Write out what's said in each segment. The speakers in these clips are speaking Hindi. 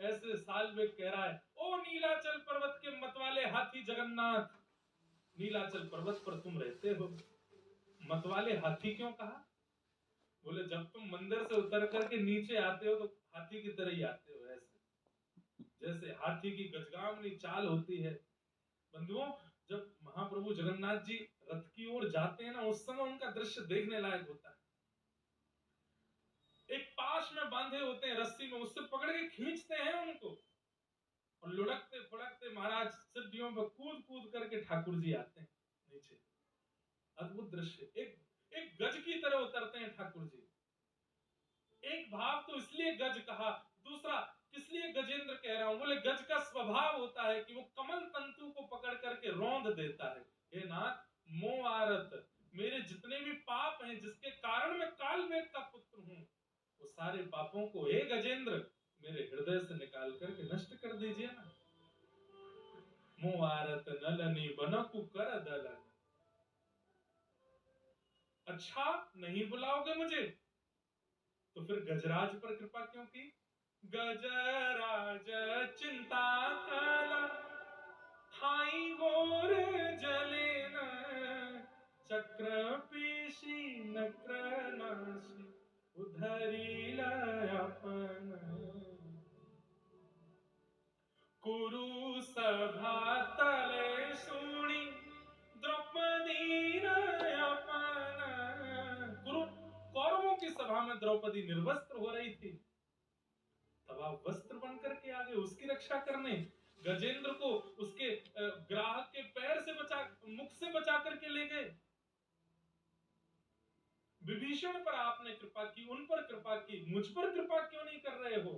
ऐसे साल्वेग कह रहा है, ओ नीलाचल पर्वत के मतवाले हाथी जगन्नाथ, नीलाचल पर्वत पर तुम रहते हो। मतवाले हाथी क्यों कहा? बोले जब तुम मंदिर से उतर करके नीचे आते हो तो हाथी की तरह ही आते हो, ऐसे जैसे हाथी की गजगामनी चाल होती है। बंधुओं, जब महाप्रभु जगन्नाथ जी रथ की ओर जाते हैं ना, उस समय उनका दृश्य देखने लायक होता है। एक पाश में बांधे होते हैं रस्सी में, उससे पकड़ के खींचते हैं उनको, और लुढ़कते फुड़कते महाराज सीढ़ियों पर कूद कूद करके ठाकुर जी आते हैं नीचे। अद्भुत दृश्य, एक गज की तरह उतरते हैं ठाकुर जी। एक भाव तो इसलिए गज कहा, दूसरा किस लिए गजेंद्र कह रहा हूं? बोले गज का स्वभाव होता है कि वो कमल तंतु को पकड़ करके रौंद देता है। हे नाथ, मोह आरत, मेरे जितने भी पाप हैं जिसके कारण मैं कालवेग का पुत्र हूं, वो सारे पापों को हे गजेंद्र मेरे हृदय से निकाल करके नष्ट कर दीजिए ना। मोह आरत नलनी बनकु कर दलन। अच्छा, नहीं बुलाओगे मुझे तो फिर गजराज पर कृपा क्यों की? गजराज चिंता कला थाई घोर जलेन, चक्र पेशी नक्र नाशी उधरी लयपन। कुरु सभा तले सुनी द्रौपदी नयपन। कुरु कौरवों की सभा में द्रौपदी निर्वस्त्र हो रही थी, तब आप वस्त्र बन करके आ गए उसकी रक्षा करने। गजेंद्र को उसके ग्राहक के पैर से बचा, मुख से बचा करके ले गए। विभीषण पर आपने कृपा की, उन पर कृपा की, मुझ पर कृपा क्यों नहीं कर रहे हो?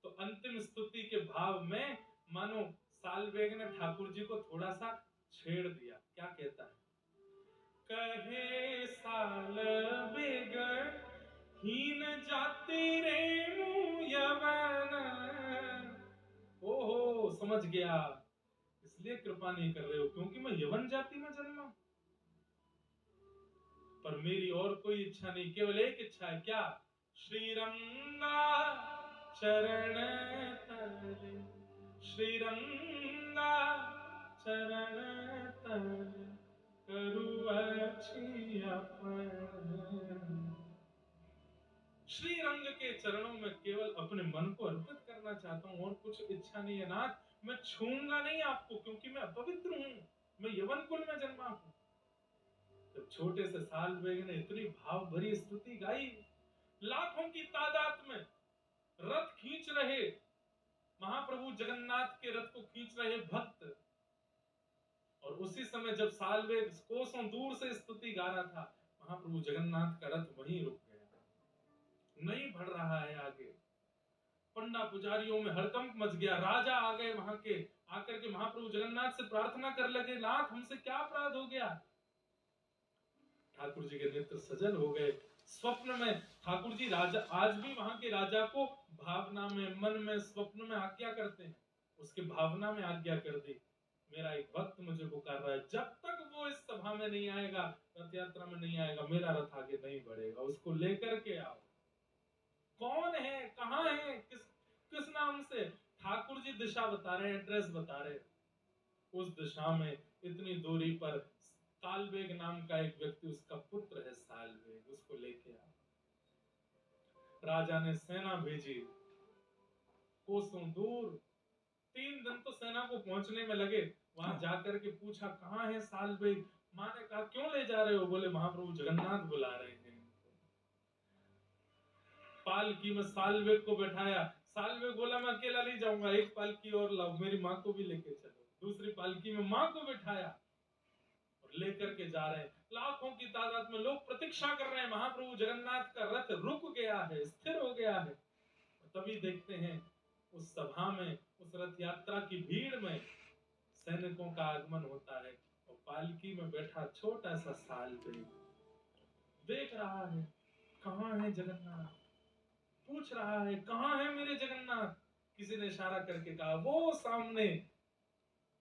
तो अंतिम स्तुति के भाव में मानो साल्वेग ने ठाकुर जी को थोड़ा सा छेड़ दिया। क्या कहता है? कहे साल्वेग हीन जाति रे यवन। ओहो, समझ गया, इसलिए कृपा नहीं कर रहे हो क्योंकि मैं यवन जाति में जन्मा। पर मेरी और कोई इच्छा नहीं, केवल एक इच्छा है। क्या? श्रीरंगा चरण तले, श्रीरंगा चरण तले करु अच्छी अपन। श्री रंग के चरणों में केवल अपने मन को अर्पित करना चाहता हूं, और कुछ इच्छा नहीं है नाथ। मैं छूंगा नहीं आपको क्योंकि मैं अपवित्र हूं, मैं यवन कुल में जन्मा हूं। जब छोटे से साल्वेग ने इतनी भाव भरी स्तुति गाई, लाखों की तादाद में रथ खींच रहे, महाप्रभु जगन्नाथ के रथ को खींच रहे भक्त, और उसी समय जब साल्वेग कोसों दूर से स्तुति गा रहा था, महाप्रभु जगन्नाथ का रथ वहीं रुक गया, नहीं बढ़ रहा है आगे। पंडा पुजारियों में हड़कंप मच गया। राजा आ गए वहां के, आकर के महाप्रभु जगन्नाथ से प्रार्थना कर लगे, नाथ हमसे क्या अपराध हो गया? ठाकुर जी के नेत्र सजल हो गए। स्वप्न में ठाकुर जी राजा, आज भी वहां के राजा को भावना में, मन में, स्वप्न में आज्ञा करते हैं। उसके भावना में आज्ञा कर दी, मेरा एक भक्त मुझे पुकार रहा है, जब तक वो इस सभा में नहीं आएगा, रथ यात्रा में नहीं आएगा, मेरा रथ आगे नहीं बढ़ेगा, उसको लेकर के आओ। कौन है, कहां है, किस नाम से? ठाकुर जी दिशा बता रहे हैं, एड्रेस बता रहे हैं। उस दिशा में इतनी दूरी पर साल्वेग नाम का एक व्यक्ति, उसका पुत्र है साल्वेग, उसको लेके आओ। राजा ने सेना भेजी कोसों दूर, 3 दिन तो सेना को पहुंचने में लगे। वहां जाकर के पूछा कहां है साल्वेग? मां ने कहा क्यों ले जा रहे हो? बोले महाप्रभु जगन्नाथ बुला रहे हैं। पालकी में साल्वेग को बैठाया। साल्वेग बोला मैं अकेला नहीं जाऊंगा, एक पालकी और लाओ, मेरी माँ को भी लेके चलो। दूसरी पालकी में माँ को बैठाया और लेकर के जा रहे हैं। लाखों की तादाद में लोग प्रतीक्षा कर रहे हैं, महाप्रभु जगन्नाथ का रथ रुक गया है, स्थिर हो गया है। तभी देखते हैं उस सभा में, उस रथ यात्रा की भीड़ में सैनिकों का आगमन होता है, और पालकी में बैठा छोटा सा साल्वेग देख रहा है कहां है जगन्नाथ, पूछ रहा है कहां है मेरे जगन्नाथ। किसी ने इशारा करके कहा वो सामने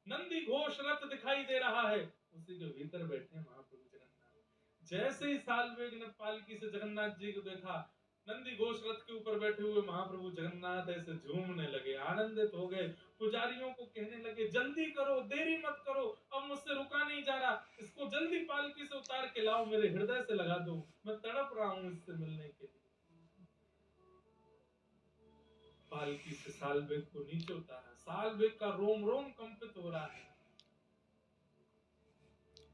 नंदी घोष रथ दिखाई दे रहा है, उसी के भीतर बैठे महाप्रभु जगन्नाथ। जैसे ही साल्वेग ने पालकी से जगन्नाथ जी को देखा, नंदी घोष रथ के ऊपर बैठे हुए महाप्रभु जगन्नाथ ऐसे झूमने लगे, आनंदित हो गए। पुजारियों को कहने लगे, जल्दी करो, देरी मत करो, अब मुझसे रुका नहीं जा रहा, इसको जल्दी पालकी से उतार के लाओ, मेरे हृदय से लगा दो, मैं तड़प रहा हूं इससे मिलने के लिए। पालकी से सालबेग को नीचे उतारा, सालबेग का रोम रोम कंपित हो रहा है।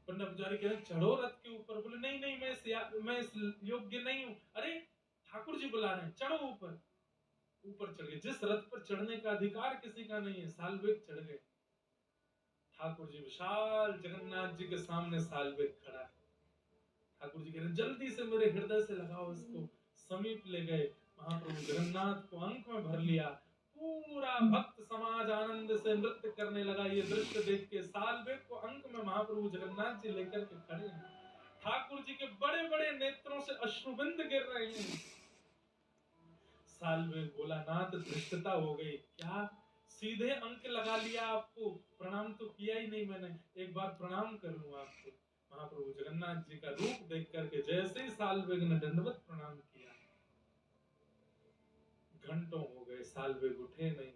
पंडा पुजारी कह रहे चढ़ो रथ के ऊपर, बोले नहीं नहीं, मैं इस योग्य नहीं हूं। अरे ठाकुर जी बुला रहे हैं, चढ़ो ऊपर। ऊपर चढ़ गए। जिस रथ पर चढ़ने का अधिकार किसी का नहीं है, सालबेग चढ़ गए। ठाकुर जी विशाल जगन्नाथ जी के सामने सालबेग खड़ा है। ठाकुर जी कह रहे जल्दी से मेरे हृदय से लगाओ इसको। समीप ले गए, महाप्रभु जगन्नाथ को अंक में भर लिया। पूरा भक्त समाज आनंद से नृत्य करने लगा। ये दृश्य देख के सालबेग को अंक में महाप्रभु जगन्नाथ जी लेकर के खड़े हैं। ठाकुर जी के बड़े बड़े नेत्रों से अश्रुबिंद गिर रहे हैं। सालबेग बोला, नाथ धृष्टता हो गई, क्या सीधे अंक लगा लिया, आपको प्रणाम तो किया ही नहीं मैंने, एक बार प्रणाम कर लूं आपको। महाप्रभु जगन्नाथ जी का रूप देख करके जैसे ही सालबेग ने दंडवत प्रणाम किया, घंटों हो गए सालबेग उठे नहीं।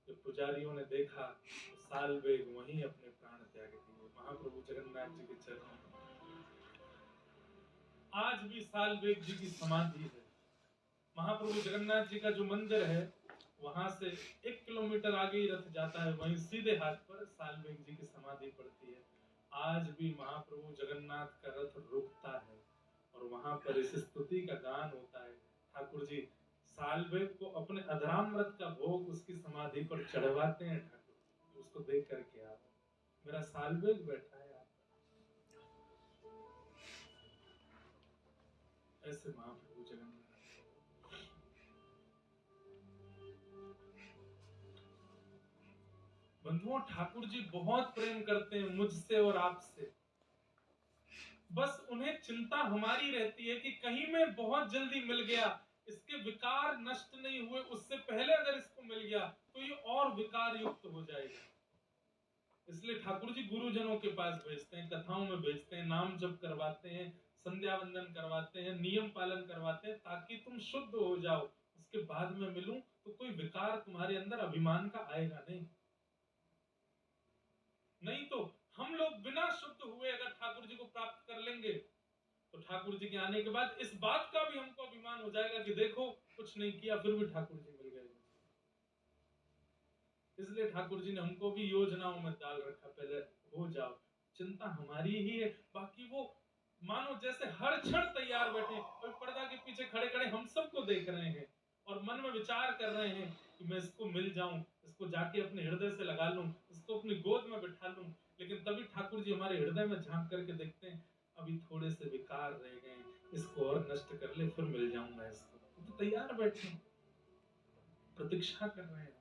जब पुजारियों ने देखा तो सालबेग वहीं अपने प्राण त्याग दिए महाप्रभु जगन्नाथ जी के चरणों में। आज भी सालबेग जी की समाधि है। महाप्रभु जगन्नाथ जी का जो मंदिर है, वहां से 1 किलोमीटर आगे ही रथ जाता है, वहीं सीधे हाथ पर सालबेग जी की समाधि पड़ती है। आज भी महाप्रभु जगन्नाथ का रथ रुकता है और वहां पर इस स्तुति का गान होता है। ठाकुर जी सालबेग को अपने अधरामृत का भोग उसकी समाधि पर चढ़वाते हैं। ठाकुर उसको देख करके आप, मेरा सालबेग बैठा है आप, ऐसे महाप्रभु जगन्नाथ। बंधुओं, ठाकुर जी बहुत प्रेम करते हैं मुझसे और आपसे। बस उन्हें चिंता हमारी रहती है कि कहीं मैं बहुत जल्दी मिल गया, इसके विकार नष्ट नहीं हुए, उससे पहले अगर इसको मिल गया तो ये और विकार युक्त हो जाएगा। इसलिए ठाकुर जी गुरुजनों के पास भेजते हैं, कथाओं में भेजते हैं, नाम जप करवाते हैं, संध्या वंदन करवाते हैं, नियम पालन करवाते हैं, ताकि तुम शुद्ध हो जाओ, उसके बाद में मिलूं तो कोई विकार तुम्हारे अंदर अभिमान का आएगा नहीं। नहीं तो हम लोग बिना शुद्ध हुए अगर ठाकुर जी को प्राप्त कर लेंगे तो ठाकुर जी के आने के बाद इस बात का भी हमको अभिमान हो जाएगा कि देखो कुछ नहीं किया फिर भी ठाकुर जी मिल गए। इसलिए ठाकुर जी ने हमको भी योजनाओं में डाल रखा, पहले हो जाओ। चिंता हमारी ही है, बाकी वो मानो जैसे हर क्षण तैयार बैठे और पर्दा के पीछे खड़े खड़े हम सबको देख रहे हैं और मन में विचार कर रहे हैं कि मैं इसको मिल जाऊं, इसको जाके अपने हृदय से लगा लूं, इसको अपनी गोद में बिठा लूं। लेकिन तभी ठाकुर जी हमारे हृदय में झांक करके देखते हैं, अभी थोड़े से विकार रह गए, इसको और नष्ट कर ले फिर मिल जाऊंगा इसको। तो तैयार बैठे प्रतीक्षा कर रहे हैं।